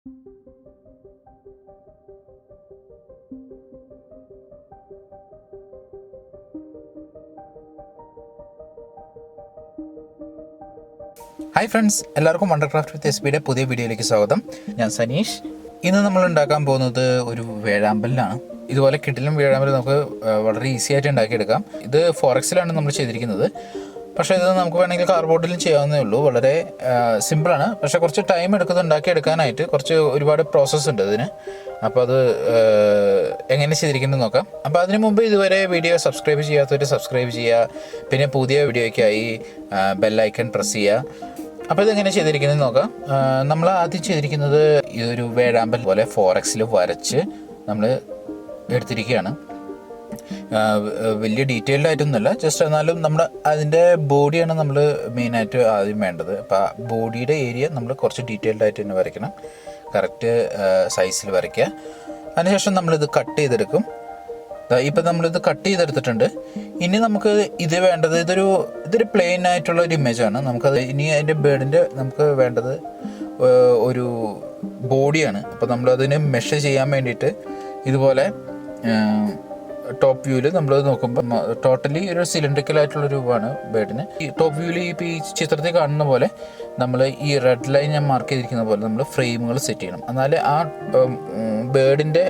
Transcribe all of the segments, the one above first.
Hi friends, എല്ലാവർക്കും വണ്ടർക്രാഫ്റ്റ് വിത്ത് SBയുടെ പുതിയ വീഡിയോയിലേക്ക് സ്വാഗതം. ഞാൻ സനീഷ്. ഇന്ന് നമ്മൾ ഉണ്ടാക്കാൻ പോകുന്നത് ഒരു വേഴാമ്പലിനാണ്. ഇതുപോലെ കിടിലൻ വേഴാമ്പൽ നമുക്ക് വളരെ ഈസി ആയിട്ട് ഉണ്ടാക്കിയെടുക്കാം. ഇത് ഫോറക്സിലാണ് നമ്മൾ ചെയ്തിരിക്കുന്നത്. പക്ഷേ ഇത് നമുക്ക് വേണമെങ്കിൽ കാർഡ്ബോർഡിലും ചെയ്യാവുന്നേ ഉള്ളൂ. വളരെ സിമ്പിളാണ്. പക്ഷേ കുറച്ച് ടൈം ഉണ്ടാക്കിയെടുക്കാനായിട്ട് ഒരുപാട് പ്രോസസ്സ് ഉണ്ട് ഇതിന്. അപ്പോൾ അത് എങ്ങനെ ചെയ്തിരിക്കുന്നത് നോക്കാം. അപ്പോൾ അതിന് മുമ്പ് ഇതുവരെ വീഡിയോ സബ്സ്ക്രൈബ് ചെയ്യാത്തവർ സബ്സ്ക്രൈബ് ചെയ്യുക. പിന്നെ പുതിയ വീഡിയോയ്ക്കായി ബെല്ലൈക്കൺ പ്രസ് ചെയ്യുക. അപ്പോൾ ഇതെങ്ങനെ ചെയ്തിരിക്കുന്നത് നോക്കാം. നമ്മൾ ആദ്യം ചെയ്തിരിക്കുന്നത് ഇതൊരു വേഴാമ്പൽ പോലെ ഫോറക്സിൽ വരച്ച് നമ്മൾ എടുത്തിരിക്കുകയാണ്. വലിയ ഡീറ്റെയിൽഡ് ആയിട്ടൊന്നുമല്ല, ജസ്റ്റ് എന്നാലും അതിൻ്റെ ബോഡിയാണ് നമ്മൾ മെയിനായിട്ട് ആദ്യം വേണ്ടത്. അപ്പോൾ ആ ബോഡിയുടെ ഏരിയ നമ്മൾ കുറച്ച് ഡീറ്റെയിൽഡ് ആയിട്ട് തന്നെ വരയ്ക്കണം. കറക്റ്റ് സൈസിൽ വരയ്ക്കുക. അതിനുശേഷം നമ്മളിത് കട്ട് ചെയ്തെടുക്കും. ഇപ്പം നമ്മളിത് കട്ട് ചെയ്തെടുത്തിട്ടുണ്ട്. ഇനി നമുക്ക് ഇത് വേണ്ടത് ഇതൊരു പ്ലെയിൻ ആയിട്ടുള്ള ഒരു ഇമേജാണ്. നമുക്കത് ഇനി അതിൻ്റെ ബേർഡിൻ്റെ നമുക്ക് വേണ്ടത് ഒരു ബോഡിയാണ്. അപ്പോൾ നമ്മളതിന് മെഷർ ചെയ്യാൻ വേണ്ടിയിട്ട് ഇതുപോലെ ടോപ്പ് വ്യൂവിൽ നമ്മൾ നോക്കുമ്പോൾ ടോട്ടലി ഒരു സിലിണ്ടറിക്കൽ ആയിട്ടുള്ള രൂപമാണ് ബേർഡിന്. ഈ ടോപ്പ് വ്യൂവിൽ ഇപ്പോൾ ഈ ചിത്രത്തിൽ കാണുന്ന പോലെ നമ്മൾ ഈ റെഡ് ലൈൻ ഞാൻ മാർക്ക് ചെയ്തിരിക്കുന്ന പോലെ നമ്മൾ ഫ്രെയിമുകൾ സെറ്റ് ചെയ്യണം. എന്നാലേ ആ ബേർഡിൻ്റെ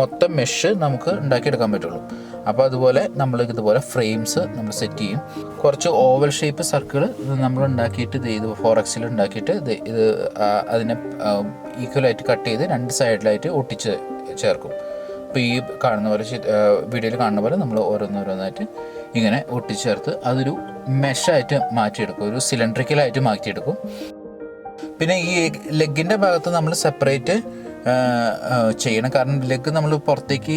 മൊത്തം മെഷ് നമുക്ക് ഉണ്ടാക്കിയെടുക്കാൻ പറ്റുള്ളൂ. അപ്പോൾ അതുപോലെ നമ്മൾ ഇതുപോലെ ഫ്രെയിംസ് നമ്മൾ സെറ്റ് ചെയ്യും. കുറച്ച് ഓവൽ ഷേപ്പ് സർക്കിൾ നമ്മൾ ഉണ്ടാക്കിയിട്ട് ഇത് ഫോറക്സിൽ ഉണ്ടാക്കിയിട്ട് ഇത് അതിനെ ഈക്വലായിട്ട് കട്ട് ചെയ്ത് രണ്ട് സൈഡിലായിട്ട് ഒട്ടിച്ച് ചേർക്കും. അപ്പോൾ ഈ കാണുന്ന പോലെ വീഡിയോയിൽ കാണുന്ന പോലെ നമ്മൾ ഓരോന്നോരോന്നായിട്ട് ഇങ്ങനെ ഒട്ടിച്ചേർത്ത് അതൊരു മെഷായിട്ട് മാറ്റിയെടുക്കും, ഒരു സിലിണ്ടറിക്കലായിട്ട് മാറ്റിയെടുക്കും. പിന്നെ ഈ ലെഗിൻ്റെ ഭാഗത്ത് നമ്മൾ സെപ്പറേറ്റ് ചെയ്യണം. കാരണം ലെഗ് നമ്മൾ പുറത്തേക്ക്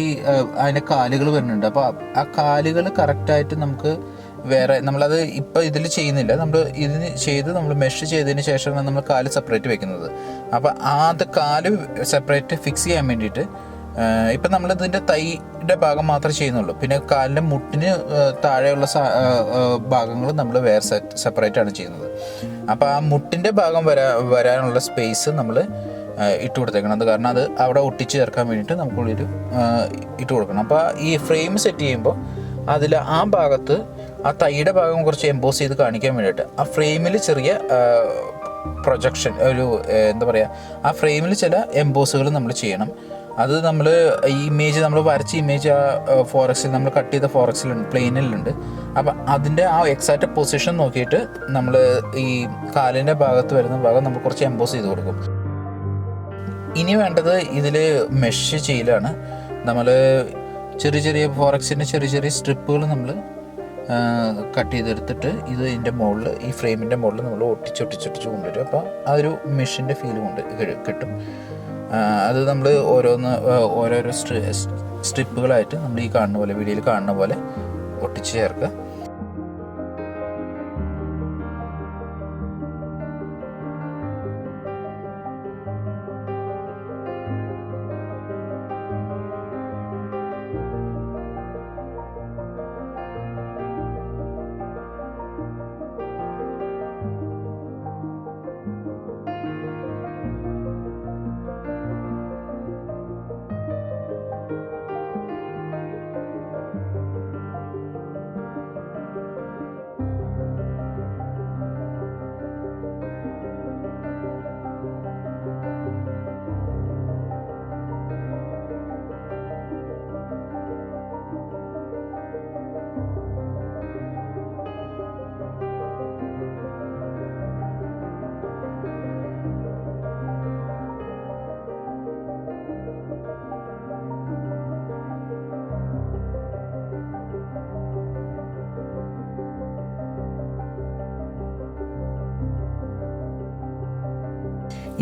അതിൻ്റെ കാലുകൾ വരുന്നുണ്ട്. അപ്പോൾ ആ കാലുകൾ കറക്റ്റായിട്ട് നമുക്ക് നമ്മളത് ഇപ്പോൾ ഇതിൽ ചെയ്യുന്നില്ല. നമ്മൾ മെഷ് ചെയ്തതിന് ശേഷമാണ് നമ്മൾ കാല് സെപ്പറേറ്റ് വെക്കുന്നത്. അപ്പോൾ കാല് സെപ്പറേറ്റ് ഫിക്സ് ചെയ്യാൻ വേണ്ടിയിട്ട് ഇപ്പം നമ്മളിതിൻ്റെ തൈയുടെ ഭാഗം മാത്രമേ ചെയ്യുന്നുള്ളൂ. പിന്നെ കാലിൻ്റെ മുട്ടിന് താഴെയുള്ള ഭാഗങ്ങൾ നമ്മൾ വേറെ സെപ്പറേറ്റാണ് ചെയ്യുന്നത്. അപ്പോൾ ആ മുട്ടിൻ്റെ ഭാഗം വരാനുള്ള സ്പേസ് നമ്മൾ ഇട്ട് കൊടുത്തേക്കണം. അത് കാരണം അത് അവിടെ ഒട്ടിച്ച് ചേർക്കാൻ വേണ്ടിയിട്ട് നമുക്കുള്ളൊരു ഇട്ട് കൊടുക്കണം. അപ്പോൾ ഈ ഫ്രെയിം സെറ്റ് ചെയ്യുമ്പോൾ അതിൽ ആ ഭാഗത്ത് ആ തൈയുടെ ഭാഗം കുറച്ച് എംബോസ് ചെയ്ത് കാണിക്കാൻ വേണ്ടിയിട്ട് ആ ഫ്രെയിമിൽ ചെറിയ പ്രൊജക്ഷൻ എന്താ പറയുക, ആ ഫ്രെയിമിൽ ചില എംബോസുകൾ നമ്മൾ ചെയ്യണം. അത് നമ്മൾ വരച്ച ഇമേജ് ആ ഫോറക്സിൽ നമ്മൾ കട്ട് ചെയ്ത ഫോറക്സിലുണ്ട്, പ്ലെയിനിലുണ്ട്. അപ്പം അതിൻ്റെ ആ എക്സാക്റ്റ് പൊസിഷൻ നോക്കിയിട്ട് നമ്മൾ ഈ കാലിൻ്റെ ഭാഗത്ത് വരുന്ന ഭാഗം നമ്മൾ കുറച്ച് എംബോസ് ചെയ്ത് കൊടുക്കും. ഇനി വേണ്ടത് ഇതിൽ മെഷ് ചെയ്യലാണ്. നമ്മൾ ചെറിയ ഫോറക്സിൻ്റെ ചെറിയ സ്ട്രിപ്പുകൾ നമ്മൾ കട്ട് ചെയ്തെടുത്തിട്ട് ഇതിൻ്റെ മുകളിൽ ഈ ഫ്രെയിമിൻ്റെ മുകളിൽ നമ്മൾ ഒട്ടിച്ച് കൊണ്ടുവരും. അപ്പോൾ ആ ഒരു മെഷിൻ്റെ ഫീൽ കിട്ടും. അത് നമ്മൾ ഓരോരോ സ്ട്രിപ്പുകളായിട്ട് നമ്മൾ ഈ കാണുന്ന പോലെ വീഡിയോയിൽ കാണുന്ന പോലെ ഒട്ടിച്ച് ചേർക്കുക.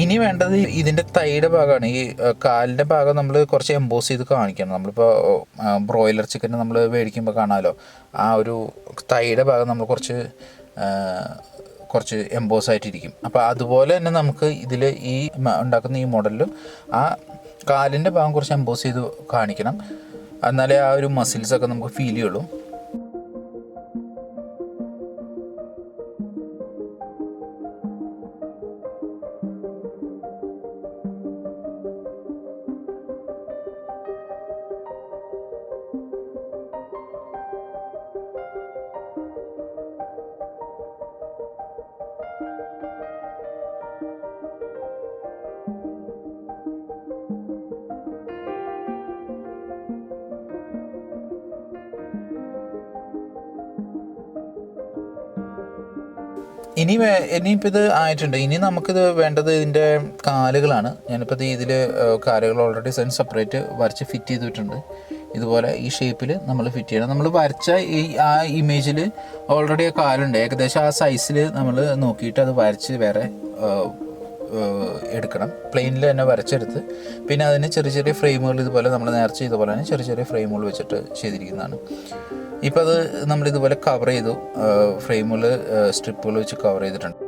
ഇനി വേണ്ടത് ഇതിൻ്റെ തൈയുടെ ഭാഗമാണ്. ഈ കാലിൻ്റെ ഭാഗം നമ്മൾ കുറച്ച് എംബോസ് ചെയ്ത് കാണിക്കണം. നമ്മളിപ്പോൾ ബ്രോയിലർ ചിക്കൻ നമ്മൾ മേടിക്കുമ്പോൾ കാണാമല്ലോ, ആ ഒരു തൈയുടെ ഭാഗം നമ്മൾ കുറച്ച് എംബോസ് ആയിട്ടിരിക്കും. അപ്പോൾ അതുപോലെ തന്നെ നമുക്ക് ഇതിൽ ഈ ഉണ്ടാക്കുന്ന ഈ മോഡലിൽ ആ കാലിൻ്റെ ഭാഗം കുറച്ച് എംബോസ് ചെയ്ത് കാണിക്കണം. എന്നാലേ ആ ഒരു മസിൽസൊക്കെ നമുക്ക് ഫീൽ ചെയ്യുള്ളൂ. ഇനിയിപ്പോൾ ഇത് ആയിട്ടുണ്ട്. ഇനി നമുക്കിത് വേണ്ടത് ഇതിൻ്റെ കാലുകളാണ്. ഞാനിപ്പോൾ ഇതിൽ കാലുകൾ ഓൾറെഡി സെപ്പറേറ്റ് വരച്ച് ഫിറ്റ് ചെയ്തിട്ടുണ്ട്. ഇതുപോലെ ഈ ഷേപ്പിൽ നമ്മൾ ഫിറ്റ് ചെയ്യണം. നമ്മൾ വരച്ച ആ ഇമേജിൽ ഓൾറെഡി ആ കാലുണ്ട്. ഏകദേശം ആ സൈസിൽ നമ്മൾ നോക്കിയിട്ട് അത് വരച്ച് വേറെ എടുക്കണം. പ്ലെയിനിൽ തന്നെ വരച്ചെടുത്ത് പിന്നെ അതിന് ചെറിയ ചെറിയ ഫ്രെയിമുകൾ ഇതുപോലെ നമ്മൾ നേർച്ച ചെയ്തപോലെ തന്നെ ചെറിയ ചെറിയ ഫ്രെയിമുകൾ വെച്ചിട്ട് ചെയ്തിരിക്കുന്നതാണ്. ഇപ്പോൾ അത് നമ്മളിതുപോലെ കവർ ചെയ്തു. ഫ്രെയിമുകൾ സ്ട്രിപ്പുകൾ വെച്ച് കവർ ചെയ്തിട്ടുണ്ട്.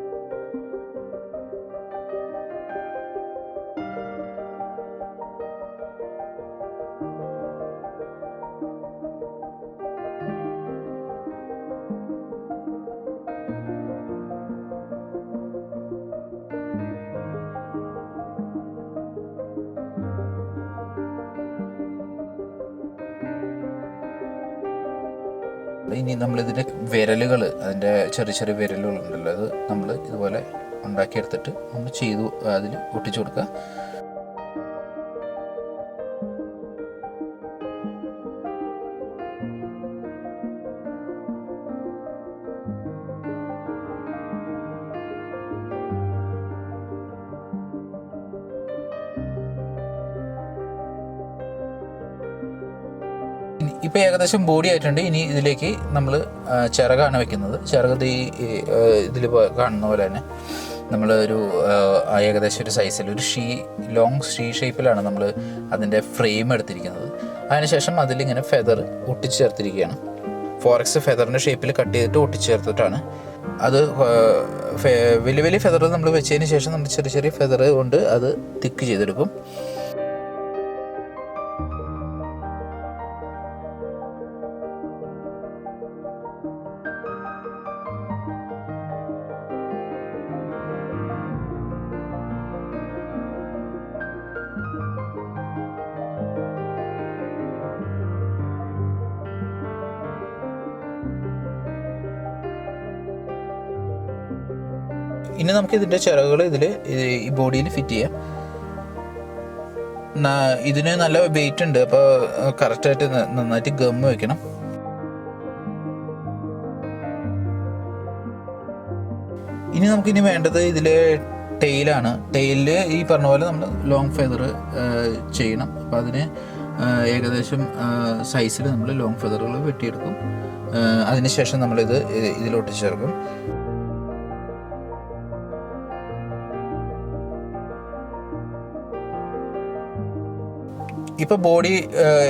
ഇനി നമ്മളിതിൻ്റെ വിരലുകൾ, അതിൻ്റെ ചെറിയ ചെറിയ വിരലുകളുണ്ടല്ലോ, അത് നമ്മൾ ഇതുപോലെ ഉണ്ടാക്കിയെടുത്തിട്ട് നമ്മൾ ചെയ്തു അതിൽ ഒട്ടിച്ചു കൊടുക്കുക. ഇപ്പോൾ ഏകദേശം ബോഡി ആയിട്ടുണ്ട്. ഇനി ഇതിലേക്ക് നമ്മൾ ചിറകാണ് വെക്കുന്നത്. ചിറക് ഇതിൽ കാണുന്ന പോലെ തന്നെ നമ്മൾ ഒരു ഏകദേശം ഒരു സൈസിൽ ഒരു ലോങ് ഷേപ്പിലാണ് നമ്മൾ അതിൻ്റെ ഫ്രെയിം എടുത്തിരിക്കുന്നത്. അതിനുശേഷം അതിലിങ്ങനെ ഫെദർ ഒട്ടിച്ച് ചേർത്തിരിക്കുകയാണ്. ഫോറക്സ് ഫെദറിൻ്റെ ഷേപ്പിൽ കട്ട് ചെയ്തിട്ട് ഒട്ടിച്ച് ചേർത്തിട്ടാണ് അത്. വലിയ വലിയ ഫെദർ നമ്മൾ വെച്ചതിന് ശേഷം നമ്മൾ ചെറിയ ചെറിയ ഫെദർ കൊണ്ട് അത് തിക്ക് ചെയ്തെടുക്കും. ഇനി നമുക്ക് ഇതിൻ്റെ ചിറകുകൾ ഈ ബോഡിയിൽ ഫിറ്റ് ചെയ്യാം. ഇതിന് നല്ല വെയിറ്റ് ഉണ്ട്, അപ്പോൾ കറക്റ്റായിട്ട് നന്നായിട്ട് ഗമ്മ് വെക്കണം. ഇനി നമുക്കിനി വേണ്ടത് ഇതിലെ ടെയിലാണ്. ടെയിലിൽ ഈ പറഞ്ഞ പോലെ നമ്മൾ ലോങ് ഫെദർ ചെയ്യണം. അപ്പോൾ അതിന് ഏകദേശം സൈസിൽ നമ്മൾ ലോങ് ഫെദറുകൾ വെട്ടിയെടുക്കും. അതിനുശേഷം നമ്മളിത് ഇതിലോട്ട് ചേർക്കും. ഇപ്പോൾ ബോഡി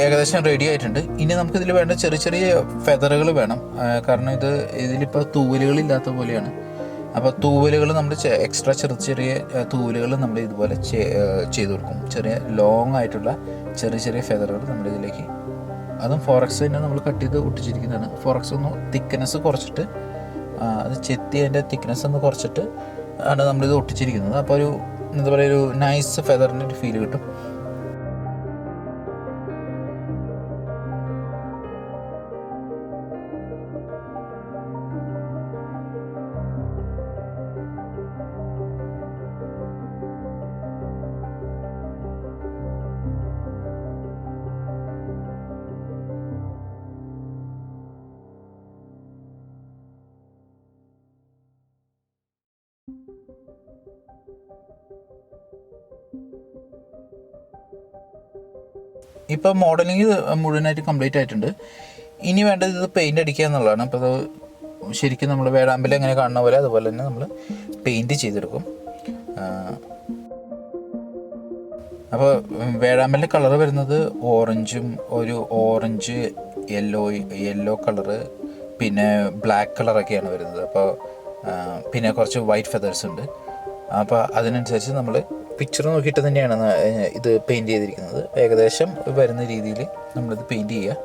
ഏകദേശം റെഡി ആയിട്ടുണ്ട്. ഇനി നമുക്കിതിൽ വേണ്ട ചെറിയ ചെറിയ ഫെദറുകൾ വേണം. കാരണം ഇതിലിപ്പോൾ തൂവലുകളില്ലാത്ത പോലെയാണ്. അപ്പോൾ തൂവലുകൾ നമ്മൾ എക്സ്ട്രാ ചെറിയ തൂവലുകൾ നമ്മൾ ഇതുപോലെ ചെയ്ത് കൊടുക്കും. ചെറിയ ലോങ് ആയിട്ടുള്ള ചെറിയ ചെറിയ ഫെദറുകൾ നമ്മളിതിലേക്ക്, അതും ഫോറക്സ് തന്നെ നമ്മൾ കട്ട് ചെയ്ത് ഒട്ടിച്ചിരിക്കുന്നതാണ്. ഫോറക്സ് ഒന്ന് തിക്നെസ് കുറച്ചിട്ട്, അത് ചെത്തി അതിൻ്റെ തിക്നെസ് ഒന്ന് കുറച്ചിട്ട് ആണ് നമ്മളിത് ഒട്ടിച്ചിരിക്കുന്നത്. അപ്പോൾ എന്താ പറയുക, ഒരു നൈസ് ഫെദറിൻ്റെ ഒരു ഫീൽ കിട്ടും. ഇപ്പോൾ മോഡലിംഗ് മുഴുവനായിട്ട് കംപ്ലീറ്റ് ആയിട്ടുണ്ട്. ഇനി വേണ്ടത് ഇത് പെയിൻ്റ് അടിക്കുക എന്നുള്ളതാണ്. അപ്പോൾ അത് ശരിക്കും നമ്മൾ വേഴാമ്പൽ എങ്ങനെ കാണുന്ന പോലെ അതുപോലെ തന്നെ നമ്മൾ പെയിൻറ്റ് ചെയ്തെടുക്കും. അപ്പോൾ വേഴാമ്പലിൻ്റെ കളറ് വരുന്നത് ഓറഞ്ചും, ഒരു ഓറഞ്ച് യെല്ലോ കളറ്, പിന്നെ ബ്ലാക്ക് കളറൊക്കെയാണ് വരുന്നത്. അപ്പോൾ പിന്നെ കുറച്ച് വൈറ്റ് ഫെതേഴ്സ് ഉണ്ട്. അപ്പോൾ അതിനനുസരിച്ച് നമ്മൾ പിക്ചർ നോക്കിയിട്ട് തന്നെയാണ് ഇത് പെയിൻറ്റ് ചെയ്തിരിക്കുന്നത്. ഏകദേശം വരുന്ന രീതിയിൽ നമ്മളിത് പെയിൻറ്റ് ചെയ്യുക.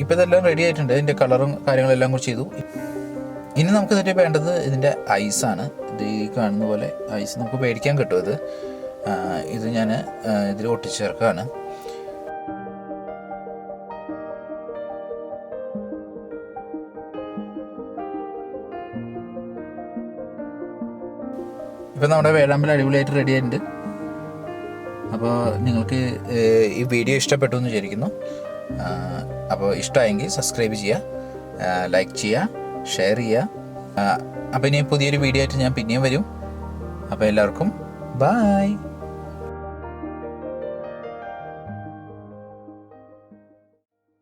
ഇപ്പോൾ ഇതെല്ലാം റെഡി ആയിട്ടുണ്ട്. ഇതിൻ്റെ കളറും കാര്യങ്ങളെല്ലാം കൂടി ചെയ്തു. ഇനി നമുക്ക് ഇതിൻ്റെ വേണ്ടത് ഇതിൻ്റെ ഐസാണ്. ഇത് ഈ കാണുന്ന പോലെ ഐസ് നമുക്ക് മേടിക്കാൻ കിട്ടും. ഇത് ഞാൻ ഇതിൽ ഒട്ടിച്ചേർക്കുകയാണ്. ഇപ്പോൾ നമ്മുടെ വേഴാമ്പൽ അടിപൊളിയായിട്ട് റെഡി ആയിട്ടുണ്ട്. അപ്പോൾ നിങ്ങൾക്ക് ഈ വീഡിയോ ഇഷ്ടപ്പെട്ടു എന്ന് വിചാരിക്കുന്നു. അപ്പോൾ ഇഷ്ടമായെങ്കിൽ സബ്സ്ക്രൈബ് ചെയ്യുക, ലൈക്ക് ചെയ്യുക, ഷെയർ ചെയ്യുക. അപ്പോൾ ഇനി പുതിയൊരു വീഡിയോ ആയിട്ട് ഞാൻ പിന്നെയും വരും. അപ്പോൾ എല്ലാവർക്കും ബൈ.